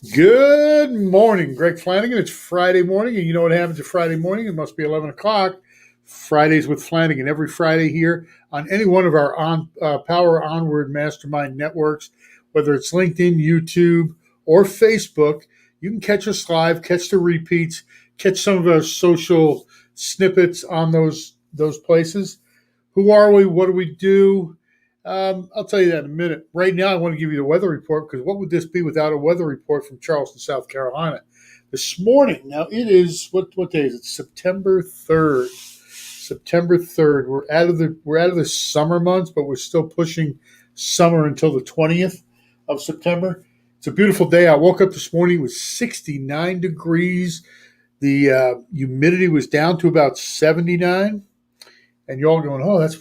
Good morning, Greg Flanagan. It's Friday morning, and you know what happens at Friday morning? It must be 11 o'clock. Fridays with Flanagan. Every Friday here on any one of our Power Onward Mastermind networks, whether it's LinkedIn, YouTube, or Facebook, you can catch us live, catch the repeats, catch some of our social snippets on those places. Who are we? What do we do? I'll tell you that in a minute. Right now, I want to give you the weather report because what would this be without a weather report from Charleston, South Carolina? This morning, now it is what day is it? September 3rd. September 3rd. We're out of the summer months, but we're still pushing summer until the 20th of September. It's a beautiful day. I woke up this morning with 69 degrees. The humidity was down to about 79. And you're all going, oh, that's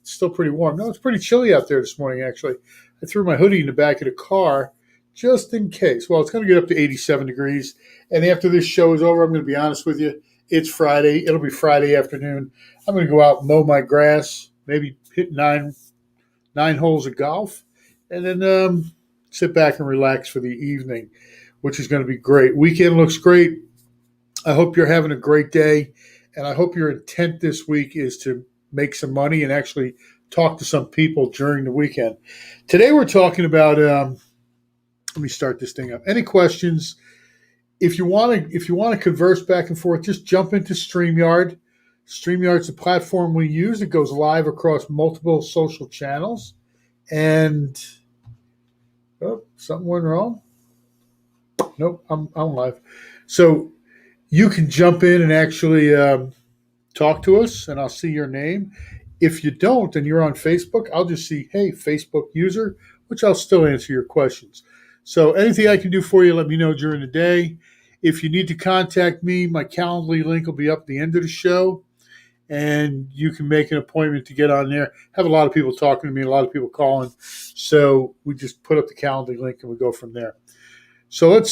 still pretty warm. No, it's pretty chilly out there this morning, actually. I threw my hoodie in the back of the car just in case. Well, it's going to get up to 87 degrees. And after this show is over, I'm going to be honest with you. It's Friday. It'll be Friday afternoon. I'm going to go out and mow my grass, maybe hit nine holes of golf, and then sit back and relax for the evening, which is going to be great. Weekend looks great. I hope you're having a great day. And I hope your intent this week is to make some money and actually talk to some people during the weekend. Today we're talking about. Let me start this thing up. Any questions? If you want to converse back and forth, just jump into StreamYard. StreamYard's the platform we use. It goes live across multiple social channels. And something went wrong. Nope, I'm live. So you can jump in and actually talk to us, and I'll see your name. If you don't, and you're on Facebook, I'll just see, hey, Facebook user, which I'll still answer your questions. So anything I can do for you, let me know during the day. If you need to contact me, my Calendly link will be up at the end of the show, and you can make an appointment to get on there. Have a lot of people talking to me, a lot of people calling. So we just put up the Calendly link, and we go from there. So let's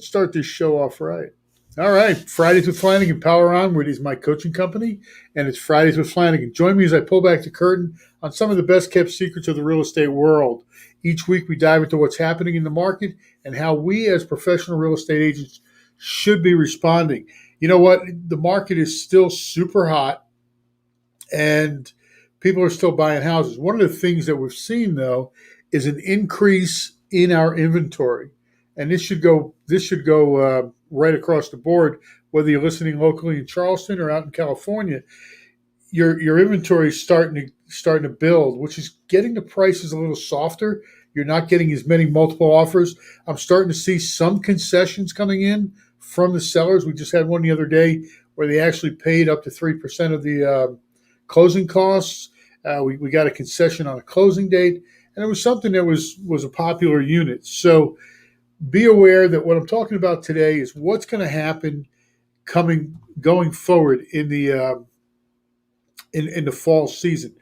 start this show off right. All right. Fridays with Flanagan, Power Onward is my coaching company, and it's Fridays with Flanagan. Join me as I pull back the curtain on some of the best kept secrets of the real estate world. Each week we dive into what's happening in the market and how we as professional real estate agents should be responding. You know what? The market is still super hot, and people are still buying houses. One of the things that we've seen, though, is an increase in our inventory. And this should go right across the board, whether you're listening locally in Charleston or out in California. Your inventory is starting to build, which is getting the prices a little softer. You're not getting as many multiple offers. I'm starting to see some concessions coming in from the sellers. We just had one the other day where they actually paid up to 3% of the closing costs. We got a concession on a closing date, and it was something that was a popular unit. So be aware that what I'm talking about today is what's going to happen going forward in the fall season.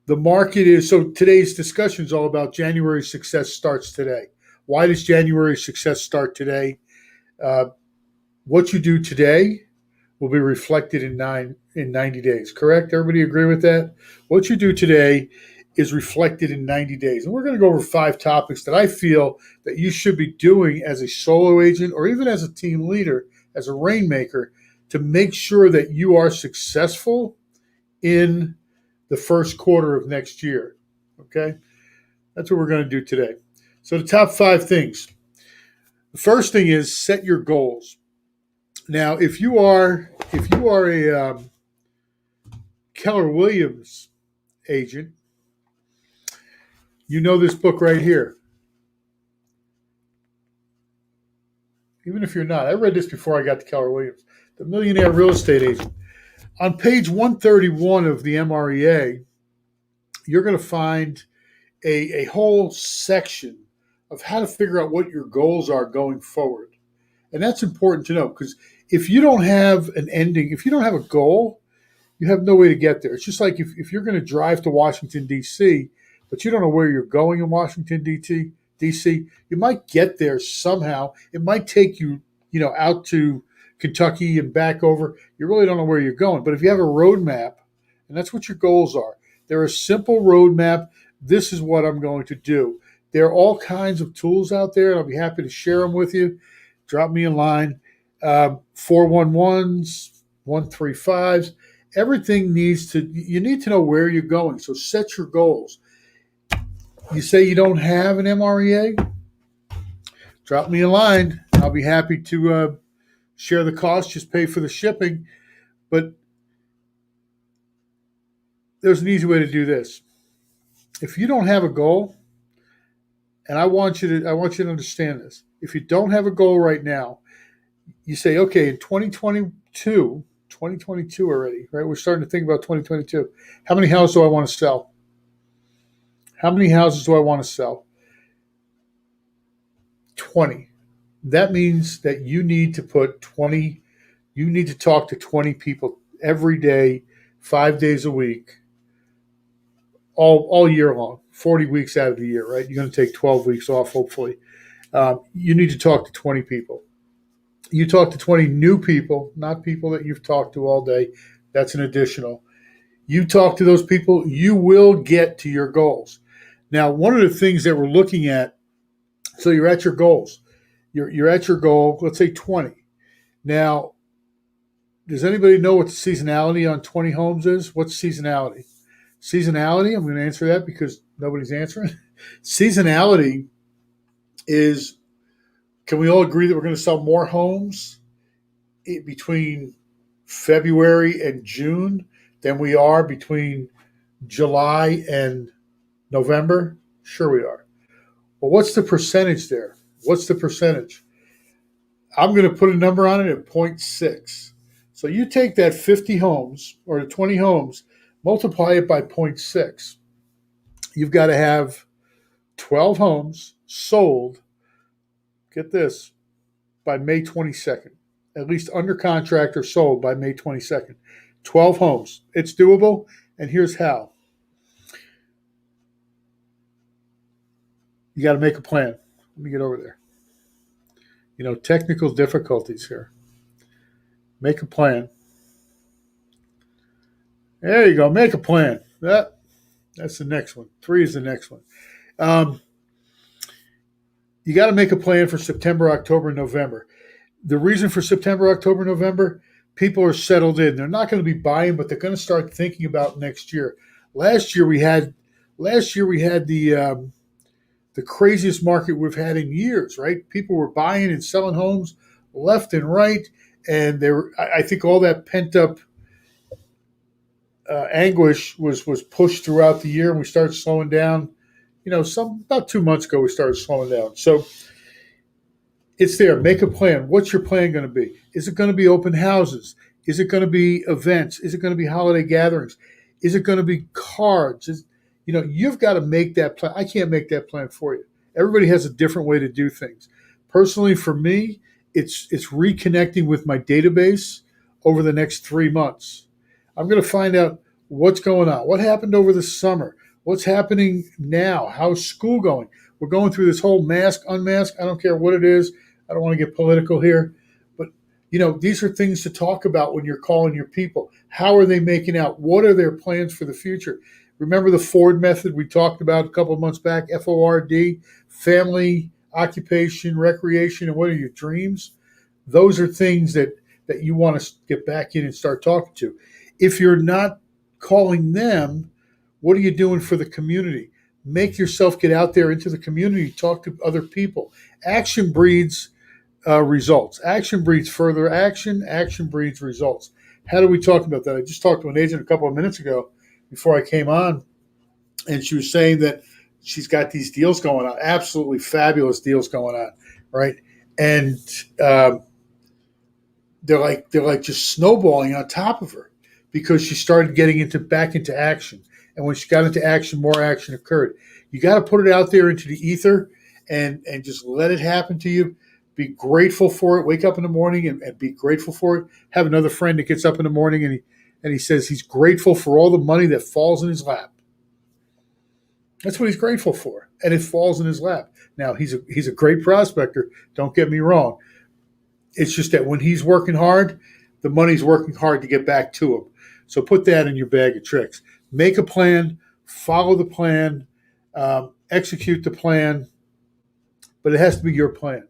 The market is so today's discussion is all about January success starts today. Why does January success start today? What you do today will be reflected in 90 days. Correct? Everybody agree with that? What you do today is reflected in 90 days. And we're going to go over 5 topics that I feel that you should be doing as a solo agent or even as a team leader, as a rainmaker, to make sure that you are successful in the first quarter of next year. Okay? That's what we're going to do today. So the top 5 things. The first thing is set your goals. Now, if you are a Keller Williams agent, you know this book right here. Even if you're not, I read this before I got to Keller Williams, The Millionaire Real Estate Agent. On page 131 of the MREA, you're going to find a whole section of how to figure out what your goals are going forward. And that's important to know because if you don't have an ending, if you don't have a goal, you have no way to get there. It's just like if you're going to drive to Washington, D.C., but you don't know where you're going in Washington, D.C., you might get there somehow. It might take you, out to Kentucky and back over. You really don't know where you're going. But if you have a roadmap, and that's what your goals are, they're a simple roadmap. This is what I'm going to do. There are all kinds of tools out there, and I'll be happy to share them with you. Drop me a line. 411s, 135s. Everything you need to know where you're going. So set your goals. You say you don't have an MREA? Drop me a line. I'll be happy to share the cost, just pay for the shipping. But there's an easy way to do this. If you don't have a goal, and I want you to understand this. If you don't have a goal right now, you say, okay, in 2022 already, right? We're starting to think about 2022. How many houses do I want to sell? How many houses do I want to sell? 20. That means that you need to talk to 20 people every day, 5 days a week, all year long, 40 weeks out of the year, right? You're going to take 12 weeks off, hopefully. You need to talk to 20 people. You talk to 20 new people, not people that you've talked to all day. That's an additional. You talk to those people, you will get to your goals. Now, one of the things that we're looking at, so you're at your goals. You're at your goal, let's say 20. Now, does anybody know what the seasonality on 20 homes is? What's seasonality? Seasonality, I'm going to answer that because nobody's answering. Seasonality is, can we all agree that we're going to sell more homes between February and June than we are between July and November? Sure we are. Well, what's the percentage there? What's the percentage? I'm going to put a number on it at 0.6. So you take that 50 homes or the 20 homes, multiply it by 0.6. You've got to have 12 homes sold, get this, by May 22nd, at least under contract or sold by May 22nd. 12 homes. It's doable, and here's how. You got to make a plan. Let me get over there. Technical difficulties here. Make a plan. There you go. Make a plan. That's the next one. 3 is the next one. You got to make a plan for September, October, November. The reason for September, October, November, people are settled in. They're not going to be buying, but they're going to start thinking about next year. Last year we had the craziest market we've had in years, right? People were buying and selling homes left and right, and I think all that pent up anguish was pushed throughout the year, and we started slowing down. About 2 months ago, we started slowing down. So it's there. Make a plan. What's your plan going to be? Is it going to be open houses? Is it going to be events? Is it going to be holiday gatherings? Is it going to be cards? You've got to make that plan. I can't make that plan for you. Everybody has a different way to do things. Personally, for me, it's reconnecting with my database over the next 3 months. I'm going to find out what's going on. What happened over the summer? What's happening now? How's school going? We're going through this whole mask, unmask. I don't care what it is. I don't want to get political here. But, these are things to talk about when you're calling your people. How are they making out? What are their plans for the future? Remember the Ford method we talked about a couple of months back, FORD, family, occupation, recreation, and what are your dreams? Those are things that you want to get back in and start talking to. If you're not calling them, what are you doing for the community? Make yourself get out there into the community, talk to other people. Action breeds results. Action breeds further action. Action breeds results. How do we talk about that? I just talked to an agent a couple of minutes ago before I came on, and she was saying that she's got these deals going on, absolutely fabulous deals going on, right? And they're like just snowballing on top of her because she started getting back into action. And when she got into action, more action occurred. You got to put it out there into the ether and just let it happen to you. Be grateful for it. Wake up in the morning and be grateful for it. Have another friend that gets up in the morning and he says he's grateful for all the money that falls in his lap. That's what he's grateful for, and it falls in his lap. Now, he's a great prospector, don't get me wrong. It's just that when he's working hard, the money's working hard to get back to him. So put that in your bag of tricks. Make a plan, follow the plan, Execute the plan, but it has to be your plan.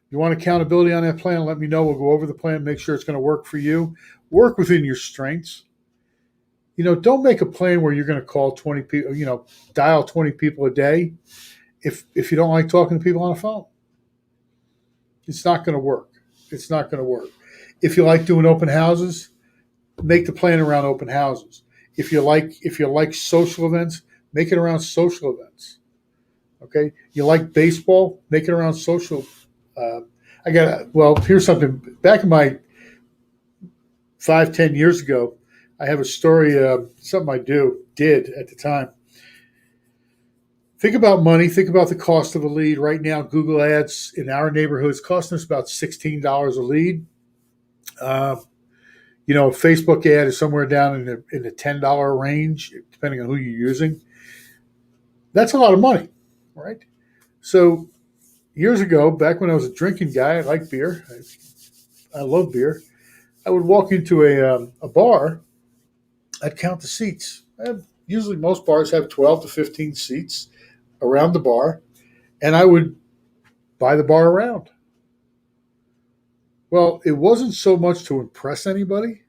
You want accountability on that plan? Let me know. We'll go over the plan, make sure it's going to work for you. Work within your strengths. Don't make a plan where you're going to call 20 people, dial 20 people a day if you don't like talking to people on the phone. It's not going to work. It's not going to work. If you like doing open houses, make the plan around open houses. If you like social events, make it around social events. Okay? You like baseball, make it around social. Here's something. Back in my 5-10 years ago, I have a story, something I did at the time. Think about money. Think about the cost of a lead. Right now, Google Ads in our neighborhood is costing us about $16 a lead. A Facebook ad is somewhere down in the $10 range, depending on who you're using. That's a lot of money, right? So years ago, back when I was a drinking guy, I liked beer. I love beer. I would walk into a bar. I'd count the seats. Usually most bars have 12 to 15 seats around the bar, and I would buy the bar around. Well, it wasn't so much to impress anybody,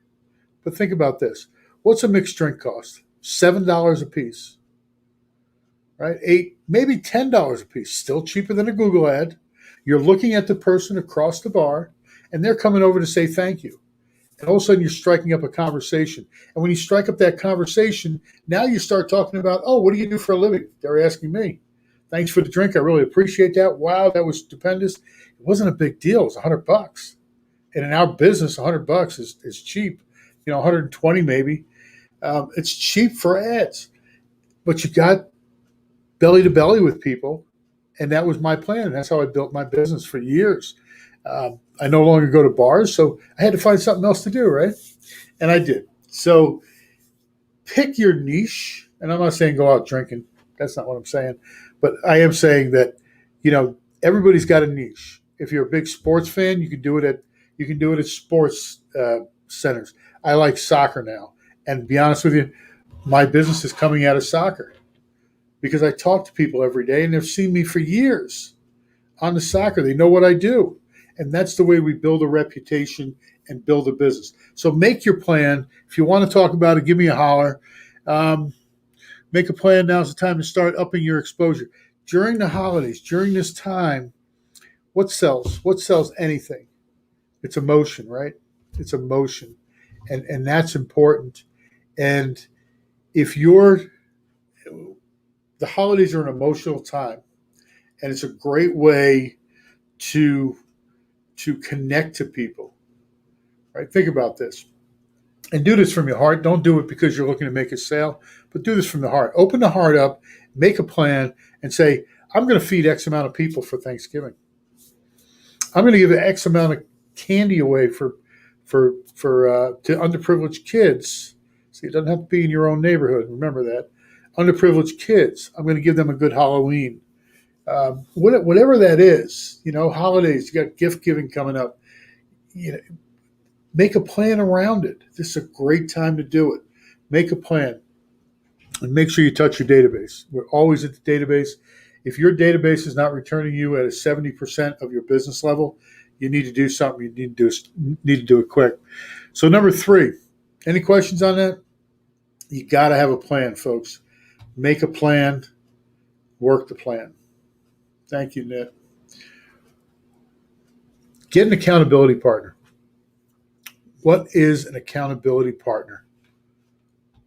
but think about this. What's a mixed drink cost? $7 a piece, right? $8, maybe $10 a piece. Still cheaper than a Google ad. You're looking at the person across the bar, and they're coming over to say thank you. And all of a sudden, you're striking up a conversation. And when you strike up that conversation, now you start talking about, oh, what do you do for a living? They're asking me. Thanks for the drink. I really appreciate that. Wow, that was stupendous. It wasn't a big deal. It was $100. And in our business, $100 is cheap. 120 maybe. It's cheap for ads. But you got belly to belly with people. And that was my plan. That's how I built my business for years. I no longer go to bars, so I had to find something else to do, right? And I did. So pick your niche. And I'm not saying go out drinking. That's not what I'm saying. But I am saying that, everybody's got a niche. If you're a big sports fan, you can do it at sports centers. I like soccer now. And to be honest with you, my business is coming out of soccer because I talk to people every day and they've seen me for years on the soccer. They know what I do. And that's the way we build a reputation and build a business. So make your plan. If you want to talk about it, give me a holler. Make a plan. Now's the time to start upping your exposure. During the holidays, during this time, what sells? What sells anything? It's emotion, right? It's emotion. And that's important. And if the holidays are an emotional time, and it's a great way to connect to people, right? Think about this. And do this from your heart. Don't do it because you're looking to make a sale, but do this from the heart. Open the heart up, make a plan, and say, I'm going to feed X amount of people for Thanksgiving. I'm going to give X amount of candy away to underprivileged kids. See, it doesn't have to be in your own neighborhood. Remember that. Underprivileged kids. I'm going to give them a good Halloween. Whatever that is, holidays, you got gift giving coming up. Make a plan around it. This is a great time to do it. Make a plan and make sure you touch your database. We're always at the database. If your database is not returning you at a 70% of your business level, you need to do something. You need to do it quick. So number 3, any questions on that? You got to have a plan, folks. Make a plan, work the plan. Thank you, Nit. Get an accountability partner. What is an accountability partner?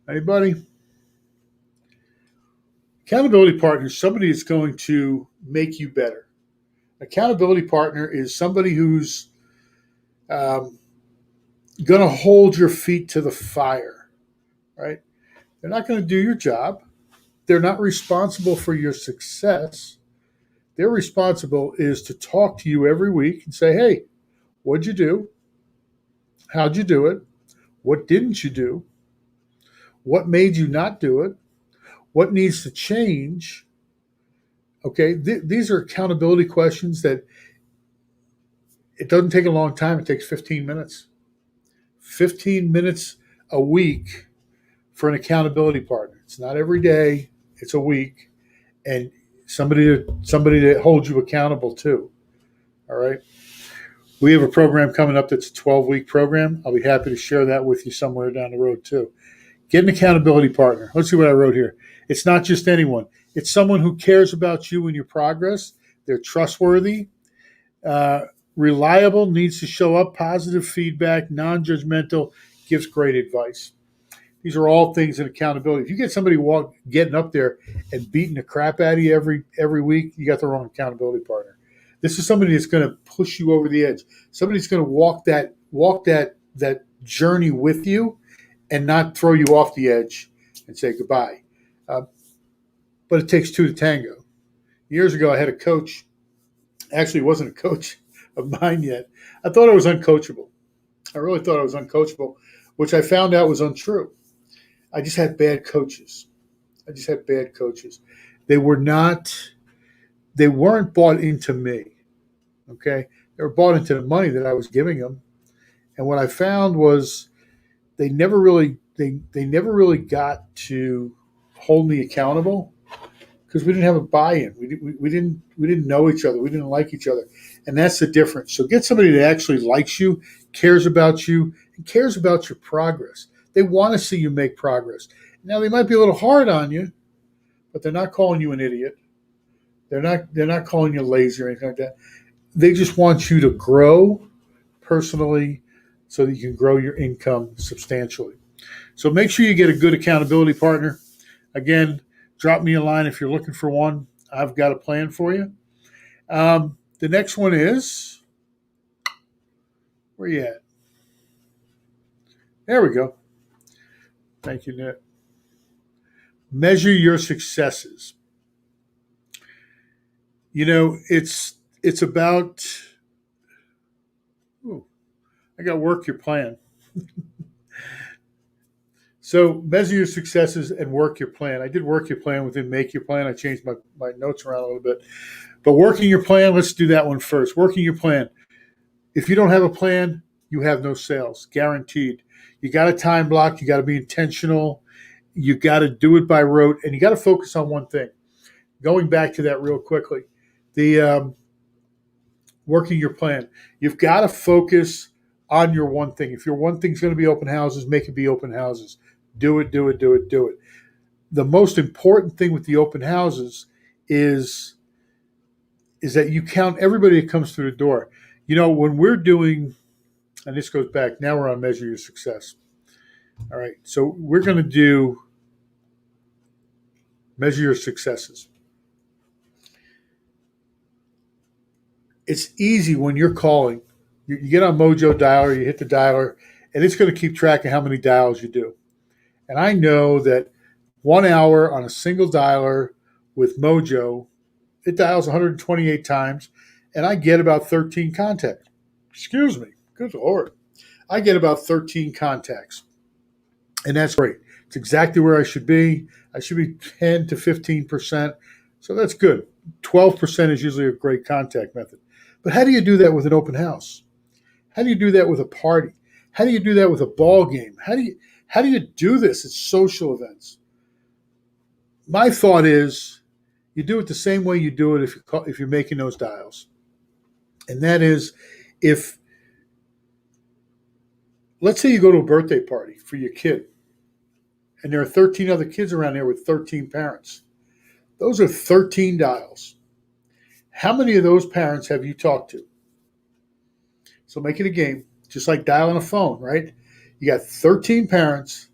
Anybody? Accountability partner is somebody that's going to make you better. Accountability partner is somebody who's going to hold your feet to the fire, right? They're not going to do your job. They're not responsible for your success. Their responsible is to talk to you every week and say, hey, what'd you do? How'd you do it? What didn't you do? What made you not do it? What needs to change? Okay, these are accountability questions that it doesn't take a long time. It takes 15 minutes. 15 minutes a week for an accountability partner. It's not every day. It's a week. and somebody to hold you accountable too. All right. We have a program coming up that's a 12-week program. I'll be happy to share that with you somewhere down the road too. Get an accountability partner. Let's see what I wrote here. It's not just anyone. It's someone who cares about you and your progress. They're trustworthy, reliable, needs to show up, positive feedback, non-judgmental, gives great advice. These are all things in accountability. If you get somebody getting up there and beating the crap out of you every week, you got the wrong accountability partner. This is somebody that's going to push you over the edge. Somebody that's going to walk that journey with you and not throw you off the edge and say goodbye. But it takes two to tango. Years ago, I had a coach. Actually, wasn't a coach of mine yet. I thought I was uncoachable. I really thought I was uncoachable, which I found out was untrue. I just had bad coaches. They weren't bought into me. Okay. They were bought into the money that I was giving them. And what I found was they never really got to hold me accountable because we didn't have a buy-in. We didn't know each other. We didn't like each other. And that's the difference. So get somebody that actually likes you, cares about you, and cares about your progress. They want to see you make progress. Now they might be a little hard on you, but they're not calling you an idiot. They're not calling you lazy or anything like that. They just want you to grow personally so that you can grow your income substantially. So make sure you get a good accountability partner. Again, drop me a line if you're looking for one. I've got a plan for you. The next one is, where you at? There we go. Thank you, Nick. Measure your successes. You know, it's about, I got to work your plan. So measure your successes and work your plan. I did work your plan within make your plan. I changed my notes around a little bit. But working your plan, let's do that one first. Working your plan. If you don't have a plan, you have no sales, guaranteed. You got a time block. You got to be intentional. You got to do it by rote, and you got to focus on one thing. Going back to that real quickly, the working your plan. You've got to focus on your one thing. If your one thing's going to be open houses, make it be open houses. Do it. The most important thing with the open houses is that you count everybody that comes through the door. You know, when we're doing, and this goes back, now we're on measure your success. All right, so we're going to do measure your successes. It's easy when you're calling. You get on Mojo Dialer, you hit the dialer, and it's going to keep track of how many dials you do. And I know that 1 hour on a single dialer with Mojo, it dials 128 times, and I get about 13 contacts. Excuse me. Good Lord. I get about 13 contacts. And that's great. It's exactly where I should be. I should be 10 to 15%. So that's good. 12% is usually a great contact method. But how do you do that with an open house? How do you do that with a party? How do you do that with a ball game? How do you do this at social events? My thought is you do it the same way you do it if you're making those dials. And that is, if let's say you go to a birthday party for your kid, and there are 13 other kids around there with 13 parents. Those are 13 dials. How many of those parents have you talked to? So make it a game, just like dialing a phone, right? You got 13 parents,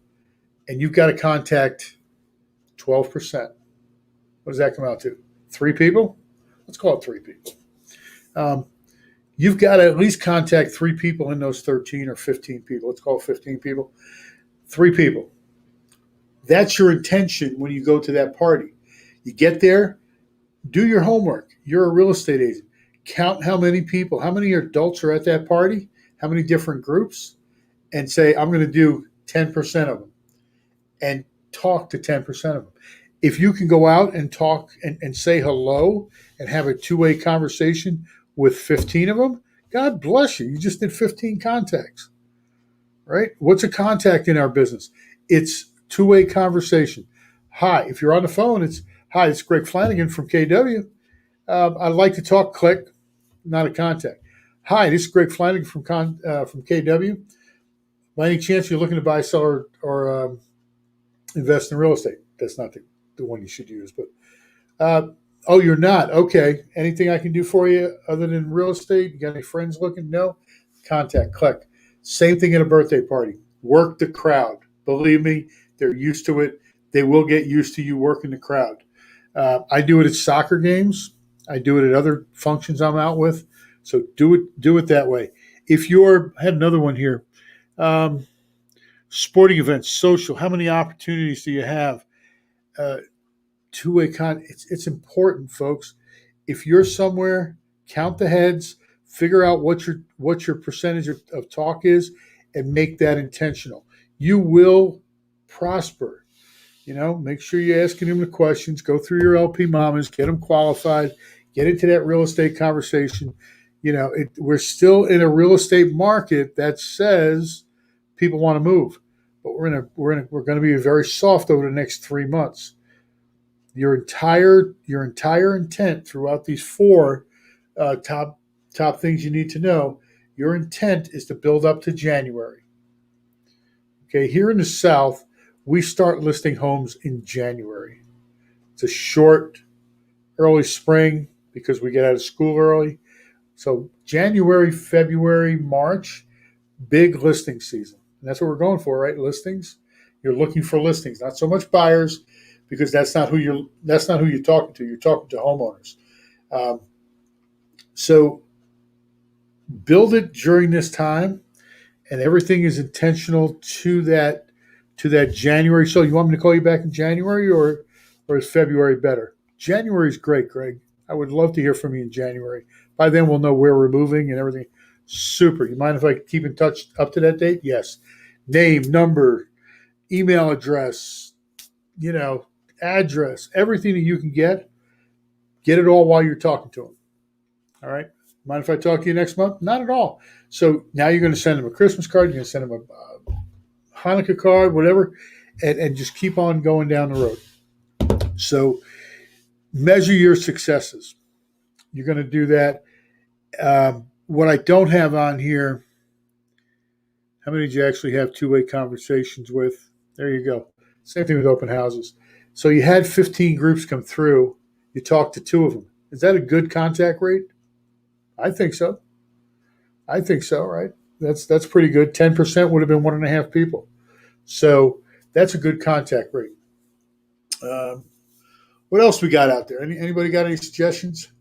and you've got to contact 12%. What does that come out to? 3 people? Let's call it 3 people. You've got to at least contact 3 people in those 13 or 15 people. Let's call it 15 people. 3 people. That's your intention when you go to that party. You get there, do your homework. You're a real estate agent. Count how many people, how many adults are at that party, how many different groups, and say, I'm going to do 10% of them, and talk to 10% of them. If you can go out and talk and say hello and have a two-way conversation with 15 of them, God bless you. You just did 15 contacts, right? What's a contact in our business? It's two-way conversation. Hi. If you're on the phone, it's Hi, it's Greg Flanagan from KW. I'd like to talk. Click, not a contact. Hi, this is Greg Flanagan from KW. By any chance you're looking to buy, sell, or invest in real estate? That's not the one you should use. But oh, you're not. Okay. Anything I can do for you other than real estate? You got any friends looking? No. Contact. Click. Same thing at a birthday party. Work the crowd. Believe me, they're used to it. They will get used to you working the crowd. I do it at soccer games. I do it at other functions I'm out with. So do it that way. If you're, I had another one here. Um, Sporting events, social. How many opportunities do you have? Uh, Two-way it's important, folks. If you're somewhere, count the heads, figure out what your percentage of talk is, and make that intentional. You will prosper. Make sure you're asking them the questions. Go through your LP mamas, get them qualified, get into that real estate conversation. We're still in a real estate market that says people want to move, but we're going to be very soft over the next 3 months. Your entire intent throughout these four top things you need to know. Your intent is to build up to January. Okay, here in the South, we start listing homes in January. It's a short, early spring because we get out of school early. So January, February, March, big listing season. And that's what we're going for, right? Listings. You're looking for listings, not so much buyers, because that's not who you're talking to. You're talking to homeowners. So build it during this time, and everything is intentional to that January. So you want me to call you back in January, or is February better? January is great, Greg. I would love to hear from you in January. By then we'll know where we're moving and everything. Super. You mind if I keep in touch up to that date? Yes. Name, number, email address, address, everything that you can get it all while you're talking to them. All right. Mind if I talk to you next month? Not at all. So now you're going to send them a Christmas card. You're going to send them a Hanukkah card, whatever, and just keep on going down the road. So measure your successes. You're going to do that. What I don't have on here, how many did you actually have two-way conversations with? There you go. Same thing with open houses. So you had 15 groups come through. You talked to 2 of them. Is that a good contact rate? I think so. Right? That's pretty good. 10% would have been 1.5 people. So that's a good contact rate. What else we got out there? Anybody got any suggestions?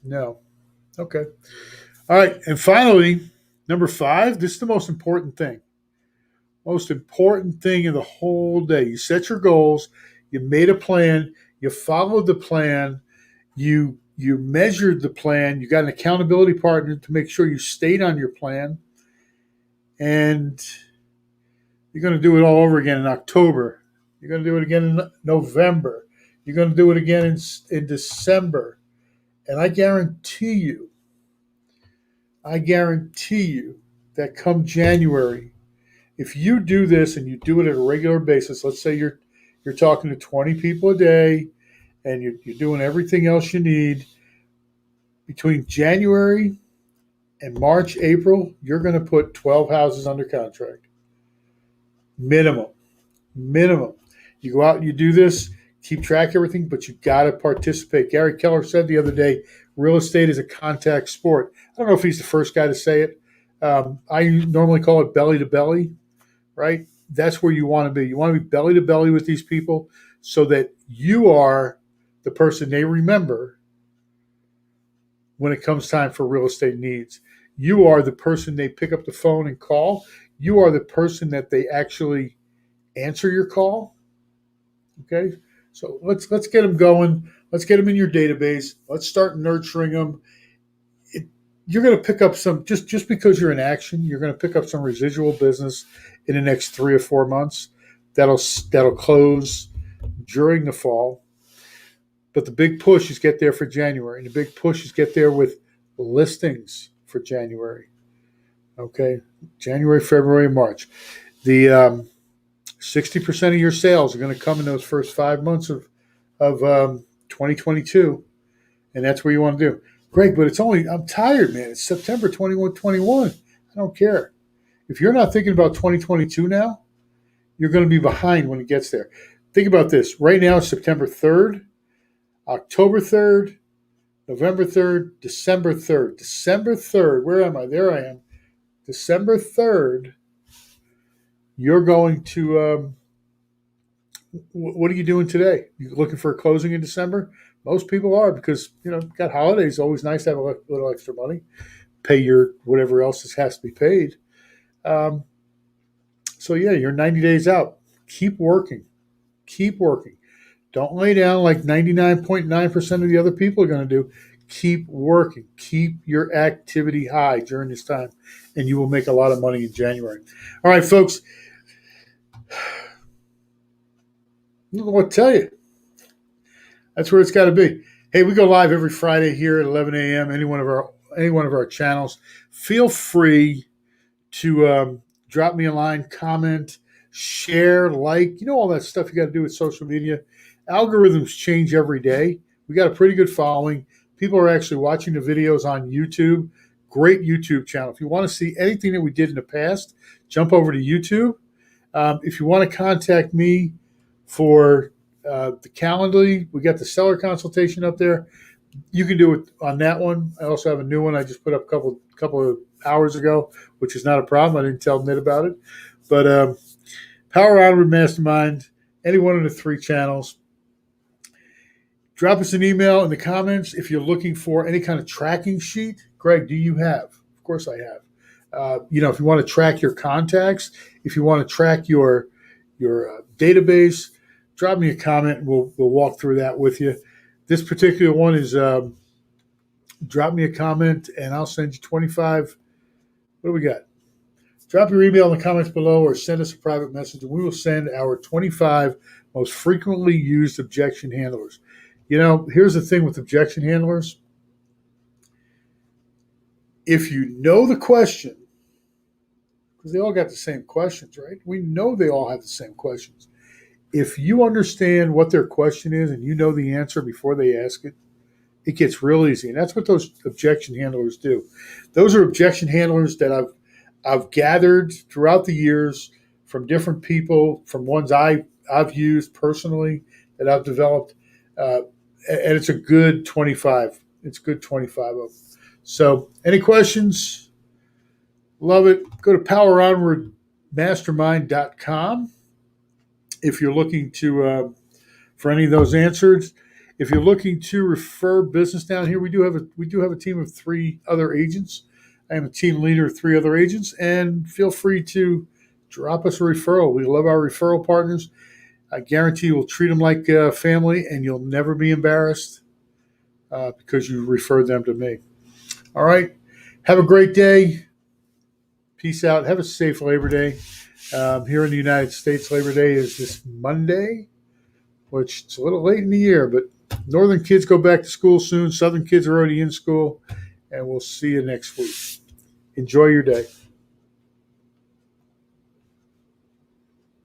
No. Okay. All right. And finally, number 5, this is the most important thing. Most important thing in the whole day. You set your goals, you made a plan, you followed the plan, you measured the plan, you got an accountability partner to make sure you stayed on your plan, and you're going to do it all over again in October. You're going to do it again in November. You're going to do it again in December. And I guarantee you that come January, if you do this and you do it at a regular basis, let's say you're talking to 20 people a day and you're doing everything else you need, between January and March, April, you're going to put 12 houses under contract. Minimum. You go out and you do this, keep track of everything, but you got to participate. Gary Keller said the other day, real estate is a contact sport. I don't know if he's the first guy to say it. I normally call it belly to belly, right? That's where you want to be. You want to be belly to belly with these people so that you are the person they remember when it comes time for real estate needs. You are the person they pick up the phone and call. You are the person that they actually answer your call. Okay, so let's get them going. Let's get them in your database. Let's start nurturing them. You're going to pick up some just because you're in action. You're going to pick up some residual business in the next 3 or 4 months. That'll close during the fall. But the big push is get there for January. And the big push is get there with listings for January. Okay, January, February, March. The 60% of your sales are going to come in those first 5 months of 2022, and that's what you want to do. Greg, but I'm tired, man. It's September 21. I don't care. If you're not thinking about 2022 now, you're going to be behind when it gets there. Think about this. Right now, it's September 3rd, October 3rd, November 3rd, December 3rd. December 3rd, where am I? There I am. December 3rd, you're going to, what are you doing today? You looking for a closing in December? Most people are because, got holidays. Always nice to have a little extra money. Pay your whatever else has to be paid. So, yeah, you're 90 days out. Keep working. Keep working. Don't lay down like 99.9% of the other people are going to do. Keep working. Keep your activity high during this time, and you will make a lot of money in January. All right, folks. I don't know what to tell you. That's where it's got to be. Hey, we go live every Friday here at 11 a.m. Any one of our channels. Feel free to drop me a line, comment, share, like, all that stuff you got to do with social media. Algorithms change every day. We got a pretty good following. People are actually watching the videos on YouTube. Great YouTube channel. If you want to see anything that we did in the past, jump over to YouTube. If you want to contact me for the Calendly, we got the seller consultation up there. You can do it on that one. I also have a new one I just put up a couple of hours ago, which is not a problem. I didn't tell Ned about it. But Power Onward Mastermind, any one of the 3 channels. Drop us an email in the comments if you're looking for any kind of tracking sheet. Greg, do you have? Of course I have. If you want to track your contacts, if you want to track your database, drop me a comment and we'll walk through that with you. This particular one is drop me a comment and I'll send you 25. What do we got? Drop your email in the comments below or send us a private message and we will send our 25 most frequently used objection handlers. Here's the thing with objection handlers. If you know the question, because they all got the same questions, right? We know they all have the same questions. If you understand what their question is and you know the answer before they ask it, it gets real easy. And that's what those objection handlers do. Those are objection handlers that I've gathered throughout the years from different people, from ones I've used personally that I've developed. And it's a good 25. It's good 25 of them. So any questions? Love it. Go to poweronwardmastermind.com if you're looking to for any of those answers. If you're looking to refer business down here, we do have a team of 3 other agents. I am a team leader of 3 other agents, and feel free to drop us a referral. We love our referral partners. I guarantee we'll treat them like family, and you'll never be embarrassed because you referred them to me. All right. Have a great day. Peace out. Have a safe Labor Day. Here in the United States, Labor Day is this Monday, which it's a little late in the year, but Northern kids go back to school soon. Southern kids are already in school, and we'll see you next week. Enjoy your day.